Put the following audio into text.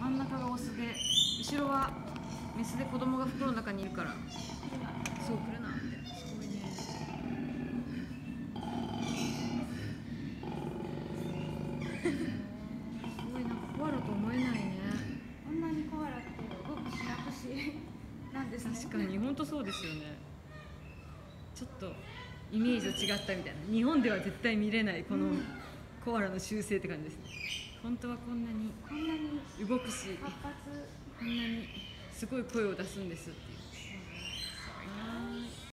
真ん中がオスで後ろはメスで子供が袋の中にいるから、そう来るなって。すごいね。すごい、なんかコアラと思えないね。こんなにコアラって動くしなくしなんですね。確かに本当そうですよね。ちょっとイメージと違ったみたいな。日本では絶対見れないこのコアラの習性って感じですね。本当はこんなに動くし、活発。こんなにすごい声を出すんですっていう。